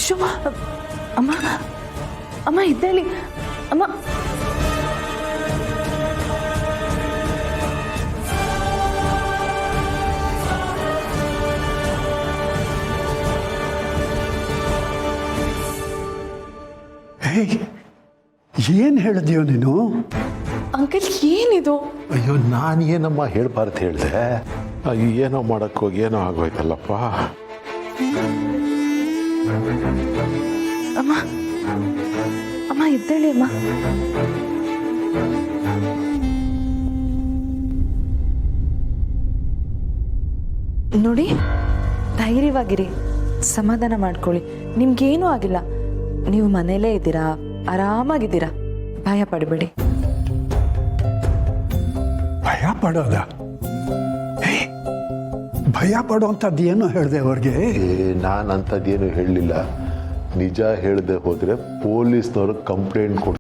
Show ಅಮ್ಮ ಅಮ್ಮ ಇದ್ದೇಳಿ ಅಮ್ಮ. ಏನು ಹೇಳಿದ್ಯೋ ನೀನು? ಅಂಕಲ್ ಏನಿದು? ಅಯ್ಯೋ ನಾನು ಏನಮ್ಮ ಹೇಳ್ಬಾರ್ದು ಹೇಳಿದೆ. ಏನೋ ಮಾಡೋಕ್ಕೋಗಿ ಏನೋ ಆಗೋಯ್ತಲ್ಲಪ್ಪ. ಅಮ್ಮ ಅಮ್ಮ ಇದ್ದೇಳಿ ಅಮ್ಮ. ನೋಡಿ, ಧೈರ್ಯವಾಗಿರಿ, ಸಮಾಧಾನ ಮಾಡ್ಕೊಳ್ಳಿ. ನಿಮ್ಗೇನೂ ಆಗಿಲ್ಲ. ನೀವು ಮನೇಲೇ ಇದ್ದೀರಾ, ಆರಾಮಾಗಿದ್ದೀರಾ, ಭಯ ಪಡಬೇಡಿ. ಭಯ ಪಡೋದ? ಭಯ ಪಡೋಂಥದ್ದು ಏನು ಹೇಳಿದೆ ಅವ್ರಿಗೆ? ನಾನು ಅಂಥದ್ದೇನು ಹೇಳಲಿಲ್ಲ. ನಿಜ ಹೇಳದೆ ಹೋದರೆ ಪೊಲೀಸ್ನವ್ರು ಕಂಪ್ಲೇಂಟ್ ಕೊಡ್ತಾರೆ.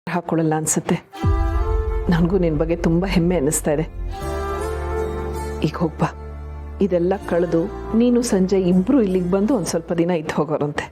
ಹಾಕೊಳ್ಳಲ್ಲ ಅನ್ಸುತ್ತೆ. ನನಗೂ ನಿನ್ನ ಬಗ್ಗೆ ತುಂಬ ಹೆಮ್ಮೆ ಅನ್ನಿಸ್ತಾ ಇದೆ. ಈಗ ಹೋಗ್ಬಾ, ಇದೆಲ್ಲ ಕಳೆದು ನೀನು ಸಂಜೆ ಇಬ್ಬರು ಇಲ್ಲಿಗೆ ಬಂದು ಒಂದು ಸ್ವಲ್ಪ ದಿನ ಇದ್ದು ಹೋಗೋರಂತೆ.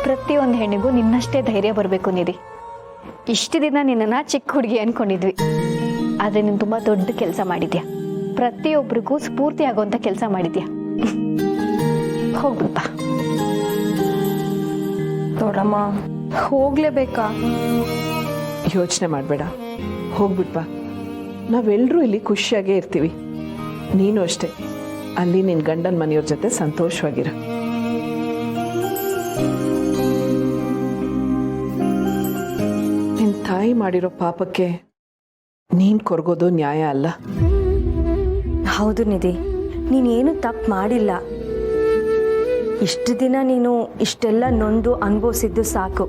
ಪ್ರತಿಯೊಂದು ಹೆಣ್ಣಿಗೂ ನಿನ್ನಷ್ಟೇ ಧೈರ್ಯ ಬರಬೇಕು ನಿಧಿ. ಇಷ್ಟು ದಿನ ನಿನ್ನನ್ನ ಚಿಕ್ಕ ಹುಡುಗಿ ಅನ್ಕೊಂಡಿದ್ವಿ, ಆದ್ರೆ ನೀನು ತುಂಬಾ ದೊಡ್ಡ ಕೆಲಸ ಮಾಡಿದ್ಯಾ. ಪ್ರತಿಯೊಬ್ಬರಿಗೂ ಸ್ಫೂರ್ತಿ ಆಗುವಂತ ಕೆಲಸ ಮಾಡಿದ್ಯಾ. ಹೋಗ್ಬಿಡ್ತಾ ದೊಡ್ಡಮ್ಮ, ಹೋಗ್ಲೇಬೇಕಾ? ಯೋಚನೆ ಮಾಡಬೇಡ, ಹೋಗ್ಬಿಟ್ಬಾ. ನಾವೆಲ್ಲರೂ ಇಲ್ಲಿ ಖುಷಿಯಾಗೇ ಇರ್ತೀವಿ. ನೀನು ಅಷ್ಟೇ ಅಲ್ಲಿ ನಿನ್ನ ಗಂಡನ ಮನೆಯವ್ರ ಜೊತೆ ಸಂತೋಷವಾಗಿರು. ನಿನ್ನ ತಾಯಿ ಮಾಡಿರೋ ಪಾಪಕ್ಕೆ ನೀನು ಕೊರಗೋದು ನ್ಯಾಯ ಅಲ್ಲ. ಹೌದು ನಿಧಿ, ನೀನೇನು ತಪ್ಪು ಮಾಡಿಲ್ಲ. ಇಷ್ಟು ದಿನ ನೀನು ಇಷ್ಟೆಲ್ಲ ನೊಂದು ಅನುಭವಿಸಿದ್ದು ಸಾಕು.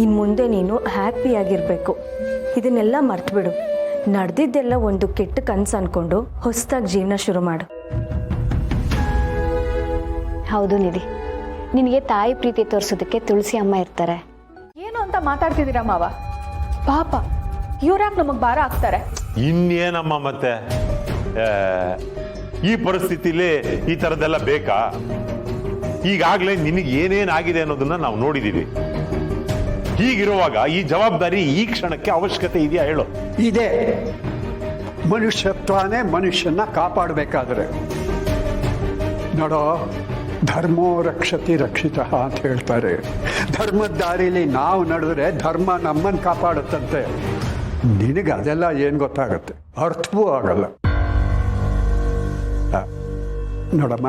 ಇನ್ನು ಮುಂದೆ ನೀನು ಹ್ಯಾಪಿಯಾಗಿರಬೇಕು. ಇದನ್ನೆಲ್ಲ ಮರ್ತ್ಬಿಡು. ನಡೆದಿದ್ದೆಲ್ಲ ಒಂದು ಕೆಟ್ಟ ಕನಸು ಅಂದ್ಕೊಂಡು ಹೊಸದಾಗಿ ಜೀವನ ಶುರು ಮಾಡು. ಹೌದು ನಿಧಿ, ನಿನಗೆ ತಾಯಿ ಪ್ರೀತಿ ತೋರಿಸೋದಕ್ಕೆ ತುಳಸಿ ಅಮ್ಮ ಇರ್ತಾರೆ. ಏನು ಅಂತ ಮಾತಾಡ್ತಿದ್ದೀರಾ ಮಾವ? ಪಾಪ ಇವ್ರ್ಯಾಕೆ ನಮಗೆ ಭಾರ ಆಗ್ತಾರೆ? ಇನ್ನೇನಮ್ಮ ಮತ್ತೆ ಈ ಪರಿಸ್ಥಿತಿಲಿ ಈ ಥರದ್ದೆಲ್ಲ ಬೇಕಾ? ಈಗಾಗಲೇ ನಿನಗೆ ಏನೇನಾಗಿದೆ ಅನ್ನೋದನ್ನ ನಾವು ನೋಡಿದ್ದೀವಿ. ಹೀಗಿರುವಾಗ ಈ ಜವಾಬ್ದಾರಿ ಈ ಕ್ಷಣಕ್ಕೆ ಅವಶ್ಯಕತೆ ಇದೆಯಾ ಹೇಳು? ಇದೆ. ಮನುಷ್ಯತ್ವನೇ ಮನುಷ್ಯನ ಕಾಪಾಡಬೇಕಾದ್ರೆ ನೋಡೋ, ಧರ್ಮೋ ರಕ್ಷತಿ ರಕ್ಷಿತ ಅಂತ ಹೇಳ್ತಾರೆ. ಧರ್ಮದ ದಾರಿಲಿ ನಾವು ನಡೆದ್ರೆ ಧರ್ಮ ನಮ್ಮನ್ನು ಕಾಪಾಡುತ್ತಂತೆ. ನಿನಗೆ ಅದೆಲ್ಲ ಏನು ಗೊತ್ತಾಗತ್ತೆ, ಅರ್ಥವೂ ಆಗಲ್ಲ. ನೋಡಮ್ಮ,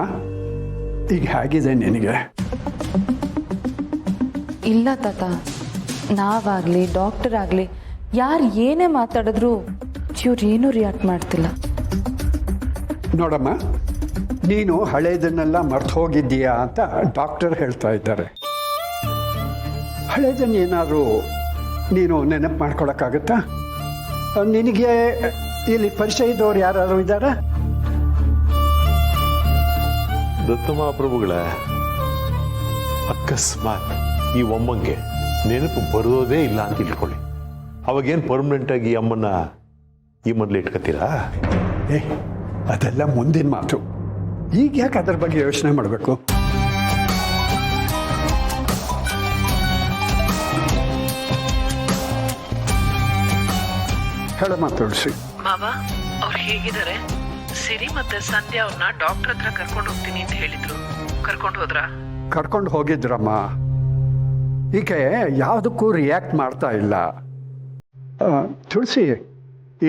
ಈಗ ಹೇಗಿದೆ ನಿನಗೆ? ಇಲ್ಲ ತಾತ, ನಾವಾಗಲಿ ಡಾಕ್ಟರ್ ಆಗಲಿ ಯಾರು ಏನೇ ಮಾತಾಡಿದ್ರು ಇವ್ರೇನೂ ರಿಯಾಕ್ಟ್ ಮಾಡ್ತಿಲ್ಲ. ನೋಡಮ್ಮ, ನೀನು ಹಳೇದನ್ನೆಲ್ಲ ಮರ್ತು ಹೋಗಿದ್ದೀಯಾ ಅಂತ ಡಾಕ್ಟರ್ ಹೇಳ್ತಾ ಇದ್ದಾರೆ. ಹಳೇದನ್ನೇನಾದ್ರು ನೀನು ನೆನಪು ಮಾಡ್ಕೊಳಕ್ಕಾಗತ್ತಾ? ನಿನಗೆ ಇಲ್ಲಿ ಪರಿಚಯ ಇದ್ದವ್ರು ಯಾರು ಇದ್ದಾರಾ? ದತ್ತ ಮಹಾಪ್ರಭುಗಳ ಅಕಸ್ಮಾತ್ ಈ ಒಮ್ಮಂಗೆ ನೆನಪು ಬರೋದೇ ಇಲ್ಲ ಅಂತ ಇಟ್ಕೊಳ್ಳಿ, ಅವಾಗೇನು ಪರ್ಮನೆಂಟ್ ಆಗಿ ಈ ಅಮ್ಮನ್ನ ಈ ಮೊದಲು ಇಟ್ಕೊತೀರಾ? ಅದೆಲ್ಲ ಮುಂದಿನ ಮಾತು. ಈಗ ಯಾಕೆ ಅದ್ರ ಬಗ್ಗೆ ಯೋಚನೆ ಮಾಡಬೇಕು? ಹೇಳಮ್ಮ ತುಳಸಿ. ಮಾವ, ಅವ್ರು ಹೇಗಿದ್ದಾರೆ? ಸಿರಿ ಮತ್ತೆ ಸಂಧ್ಯಾ ಅವ್ರನ್ನ ಡಾಕ್ಟರ್ ಹತ್ರ ಕರ್ಕೊಂಡು ಹೋಗ್ತೀನಿ ಅಂತ ಹೇಳಿದ್ರು. ಕರ್ಕೊಂಡು ಹೋದ್ರಾ? ಕರ್ಕೊಂಡು ಹೋಗಿದ್ರಮ್ಮ. ಈಕೆ ಯಾವುದಕ್ಕೂ ರಿಯಾಕ್ಟ್ ಮಾಡ್ತಾ ಇಲ್ಲ. ತುಳಸಿ,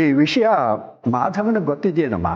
ಈ ವಿಷಯ ಮಾಧವನಿಗೆ ಗೊತ್ತಿದೆಯೇನಮ್ಮ?